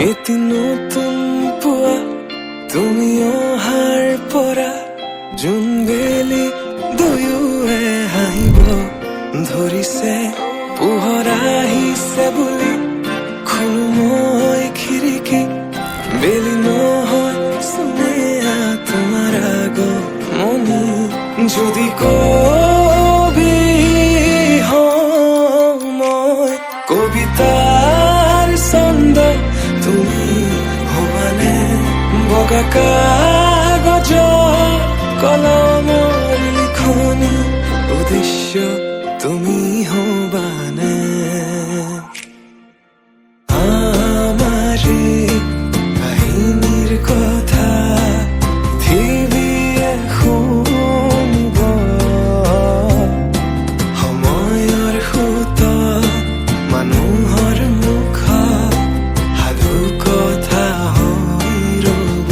এটি নতুন পুৱা তুমি অহাৰ পৰা জোনবেলি দুয়োৱে হাঁহিব ধৰিছে পোহৰ আহিছে বুলি খোলো মই খিৰিকী বেলি নহয় চুনেয়া তোমাৰ আগমনি যদি কবি হওঁ মই কবিতাৰ ছন্দ তুমি হবানে বগা কাগজ কলমৰ লিখনি উদ্দেশ্য তুমি হবানে আমাৰে কাহিনীৰ কথা পৃথিৱীয়ে শুনিব সময়ৰ সুত মানুহৰ মুখ সাধু কথা হৈ ৰব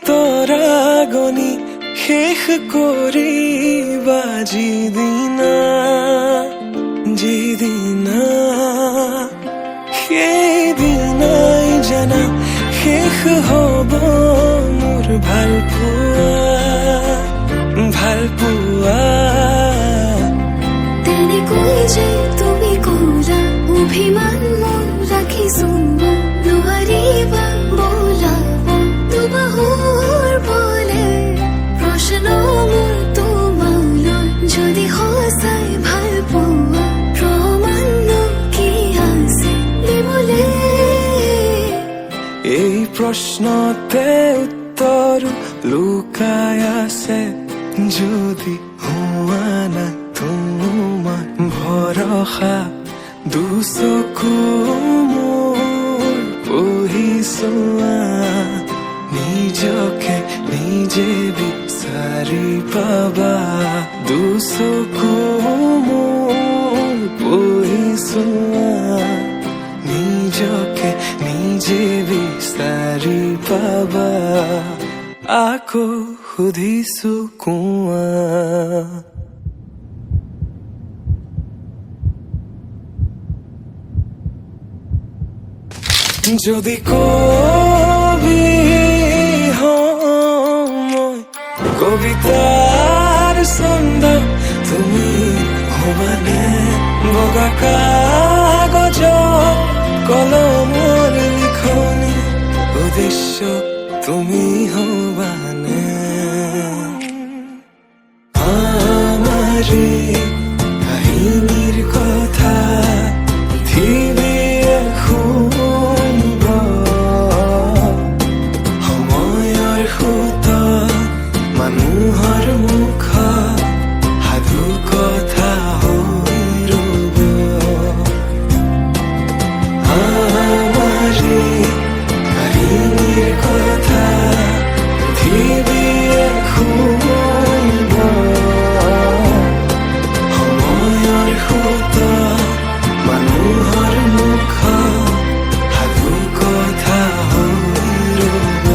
তৰাগনি শেষ কৰিবা যিদিনা সেইদিনাই জানা শেষ হব মোৰ ভাল পোৱা তেনেকৈ যে তুমি ক'লা অভিমান মোৰ ৰাখিছো নোৱাৰিবা বোলাব দুবাহুৰ বলে প্ৰশ্ন মোৰ তোমালৈ যদি সঁচাই ভাল পোৱা প্ৰমাণ কি আছে দিবলে এই প্ৰশ্নতে উত্তৰ লুকাই আছে যদি হোৱা নাই তোমাৰ ভৰসা দুচকু মোৰ পঢ়িছোৱা নিজকে নিজে বিচাৰি পাবা দুচকু মোৰ পঢ়িছোৱা নিজকে নিজে বিচাৰি পাবা আকৌ সুধিছো কোৱা যদি কবি হওঁ মই কবিতাৰ ছন্দ তুমি হবানে বগা কাগজ কলমৰ লিখনি উদ্দেশ্য তুমি হবানে আমাৰে কাহিনীৰ কথা পৃথিৱীয়ে শুনিব সময়ৰ সুত মানুহৰ মুখ সাধু কথা হৈ ৰব আমাৰে কাহিনীৰ কথা পৃথিৱীয়ে শুনিব সময়ৰ সুত মানুহৰ মুখ সাধু কথা হৈ ৰব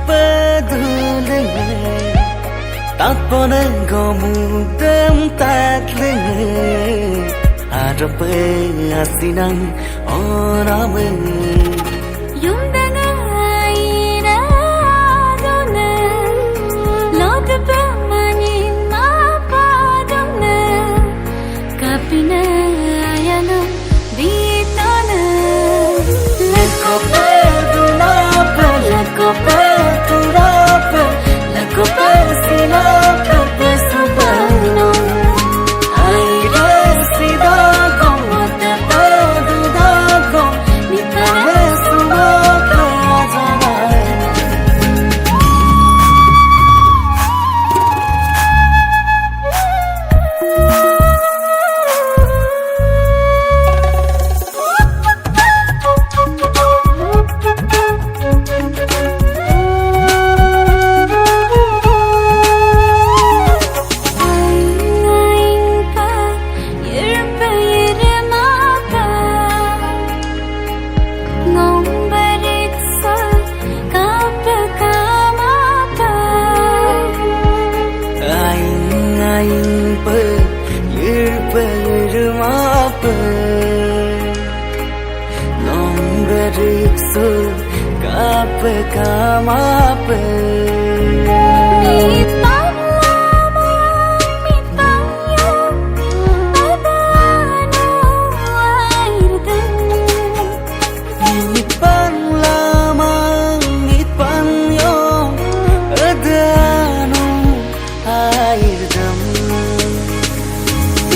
peduli tak pone gomudem tatling arape asinang orame yung dangay na dona log pa manin mapadong na kapinayanang dito na leko pedulapa leko pedulapa leko pesilapa pesubano ay resida como te pedudago mi pesuapa azanay Kamape mitang lamang mitang yung padano airdan Mitpan lamang mitpan yung adano airdam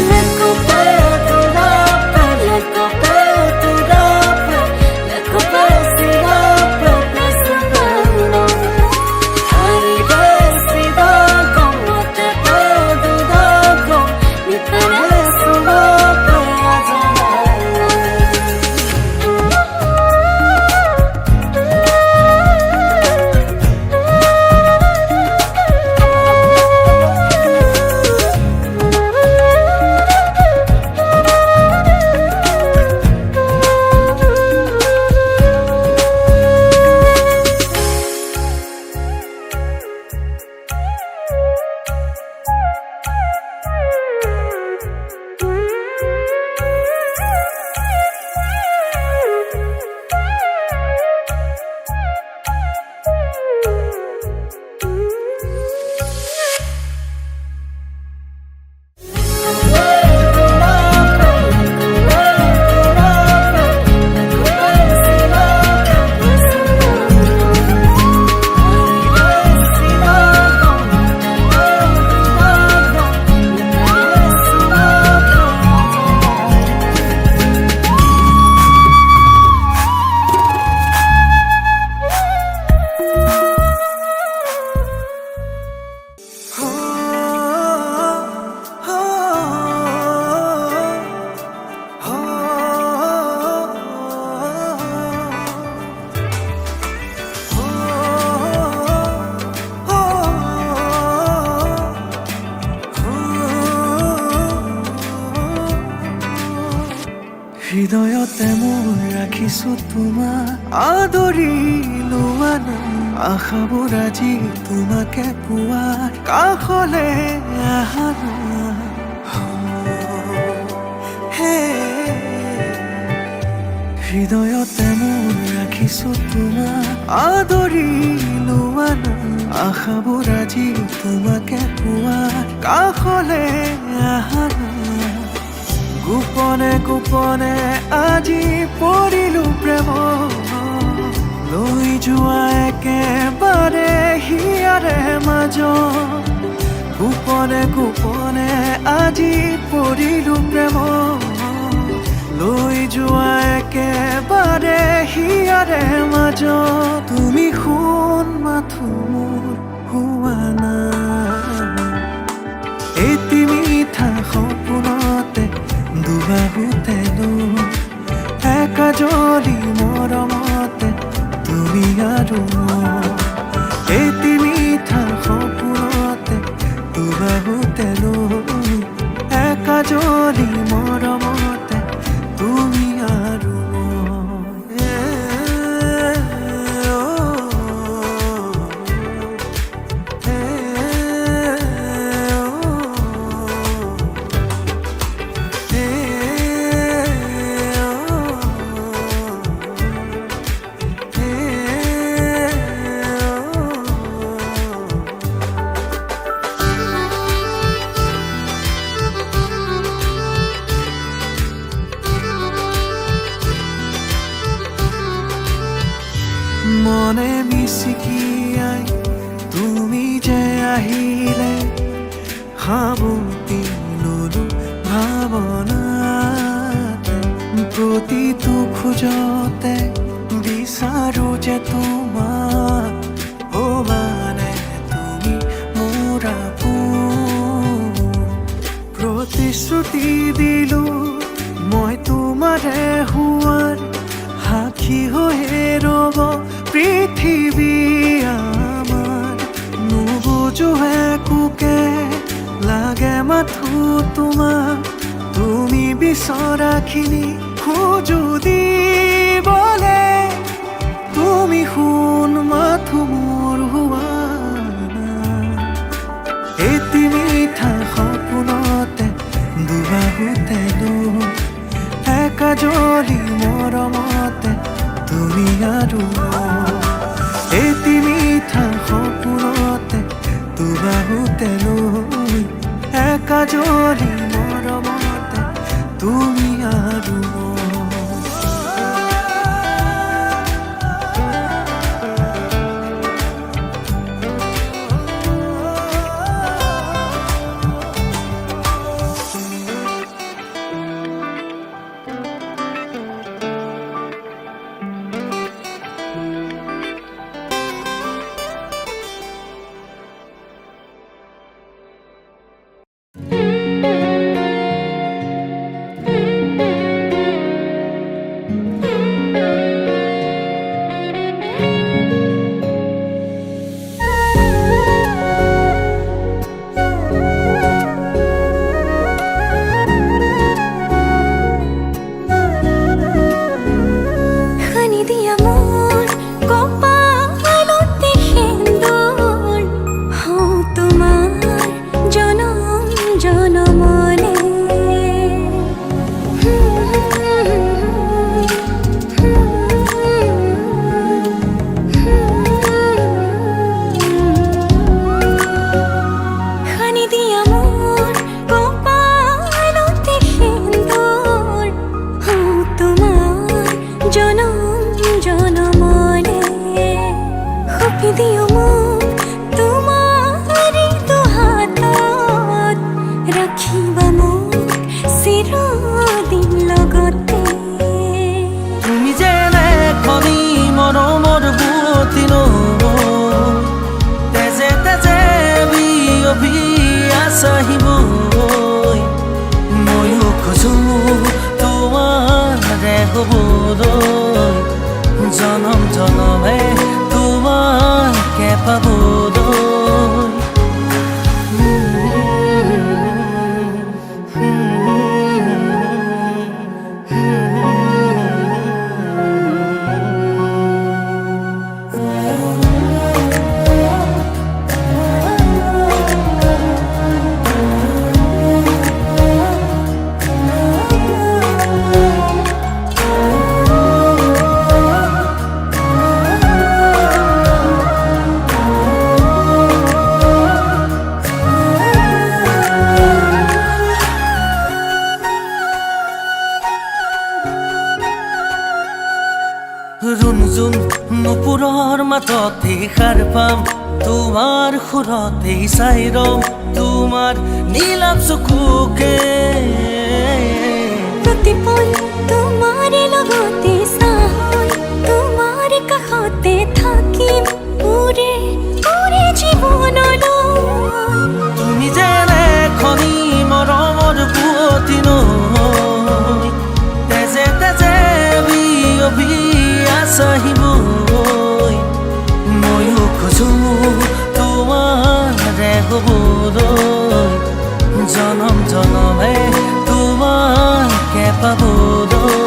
leko pedulapa leko pedulapa leko pesilapa pesubano ay resida como te pedudago mi pesuapa azanay হৃদয়তে মোৰ ৰাখিছো তোমাক আদৰি লোৱা নাম আশাবোৰ আজি তোমাকে পোৱাৰ কাষলে আহা না হে হৃদয়তে মোৰ ৰাখিছো তোমাক আদৰি লোৱা নাম আশাবোৰ আজি তোমাকে পোৱাৰ কাষলে আহা না গোপনে গোপনে আজি পৰিলো প্ৰেম লৈ যোৱা একেবাৰে হিয়াৰে মাজ গোপনে গোপনে আজি পৰিলো প্ৰেম লৈ যোৱা একেবাৰে হিয়াৰে মাজ তুমি শুন মাথো মোৰ হোৱা নাই এটি মিঠা সপোনতে দুবাহুতে একাজলি মৰমতে তুমি আৰু এটি মিঠা সপোনতে দুবাহুতে একাজলি মৰমতে তুমি আৰু সাবতি ললো ভাৱনাতে প্ৰতিটো খোজতে বিচাৰো যে তোমাক অ মানে তুমি মোৰ আপোন প্ৰতিশ্ৰুতি দিলো মই তোমাৰে হোৱাৰ সাক্ষী হৈয়ে ৰ'ব পৃথিৱী আমাৰ নুবুজো একোকে লাগে মাথো তোমাক তুমি বিচৰাখিনি খোজো দিবলে তুমি শুন মাথো মোৰ হোৱা এটি মিঠা সপোনতে দুবাহুতে লৈ একাজলি মৰমতে তুমি আৰু এটি মিঠা সপোনতে দুবাহুতে লৈ একাজলি মৰমতে তুমি আৰু ময়ো খোজো তোমাৰে হ'বলৈ জনম জনমে তোমাকে পাবলৈ ৰুণজুন নুপুৰৰ মাততে সাৰ পাম তোমাৰ সুৰতে চাই ৰম তোমাৰ নীলাভ চকুকে প্ৰতিপল তোমাৰে লগতে চাই তোমাৰ কাষতে থাকিম পুৰে পুৰে জীৱনলৈ তুমি যেনে খনি মৰমৰ বুৱতী নৈ তেজে তেজে বিয়পি আহিবই ময়ো খোজো তোমাৰে হ'বলৈ জনম জনমে তোমাকে পাবলৈ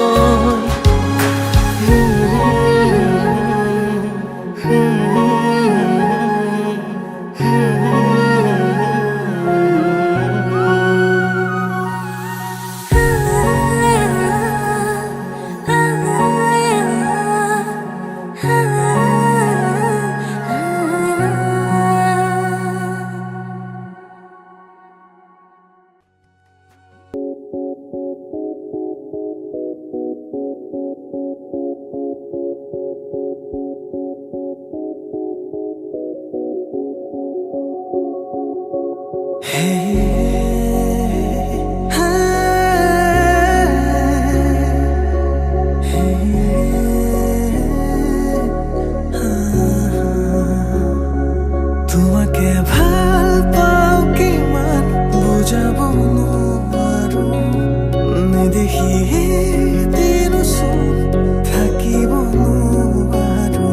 Hey তোমাকে ভাল পাওঁ কিমান বুজাব নোৱাৰো নেদেখি এদিনো চোন থাকিব নোৱাৰো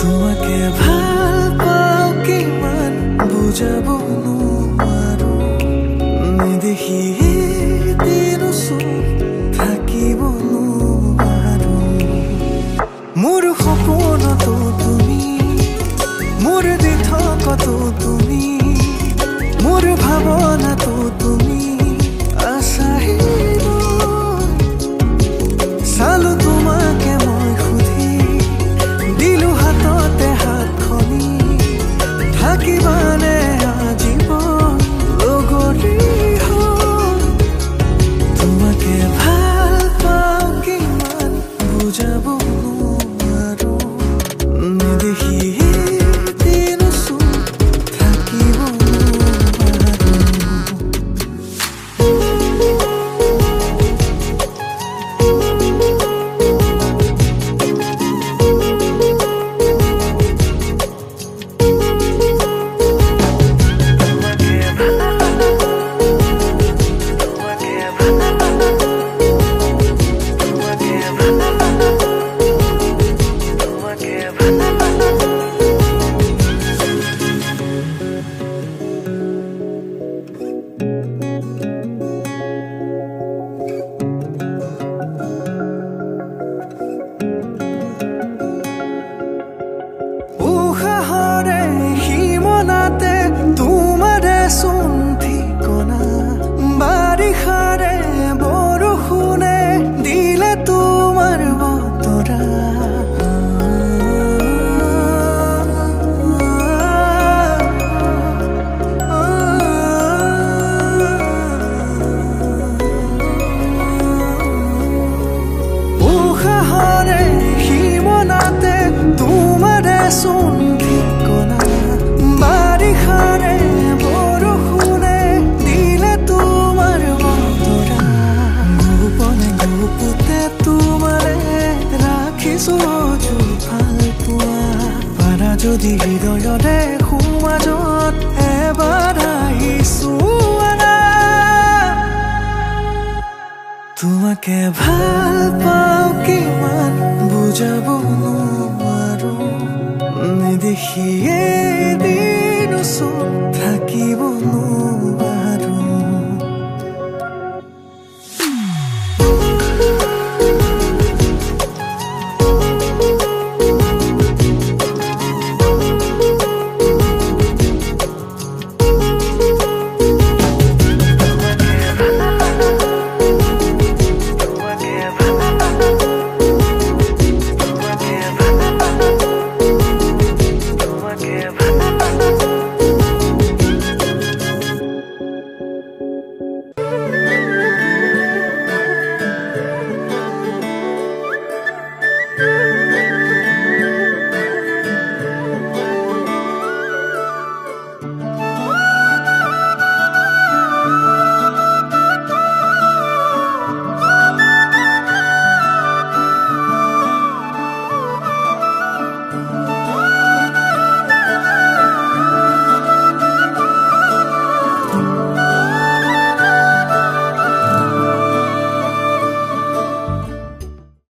তোমাকে ভাল পাওঁ কিমান বুজাব নোৱাৰো নেদেখি এদিনো চোন থাকিব নোৱাৰো মোৰ সপোনতো তুমি মোৰ দিঠকতো তুমি মোৰ ভাৱনাতো তুমি আছাহি চালো তোমাকে মই সুধি দিলো হাততে হাতখনি থাকিবানে আজীৱন লগৰী হৈ তোমাকে ভাল পাওঁ কিমান বুজাব নোৱাৰো নেদেখি এদিনো চোন থাকিব নোৱাৰো উশাহৰে সীমনাতে তোমাৰে চোন ঠিকনা বাৰিষাৰে বৰষুণে দিলে তোমাৰ বতৰা উশাহৰে সীমনাতে তোমাৰে চোন ঠিকনা বাৰিষাৰে বৰষুণে দিলে তোমাৰ বতৰা গোপনে গোপতে তোমাৰে ৰাখিছো ভাল পোৱা পাৰা যদি হৃদয়ৰে সমাজত এবাৰ আহিছো তোমাকে ভাল পাওঁ কিমান বুজাব নোৱাৰো নেদেখি এদিনো চোন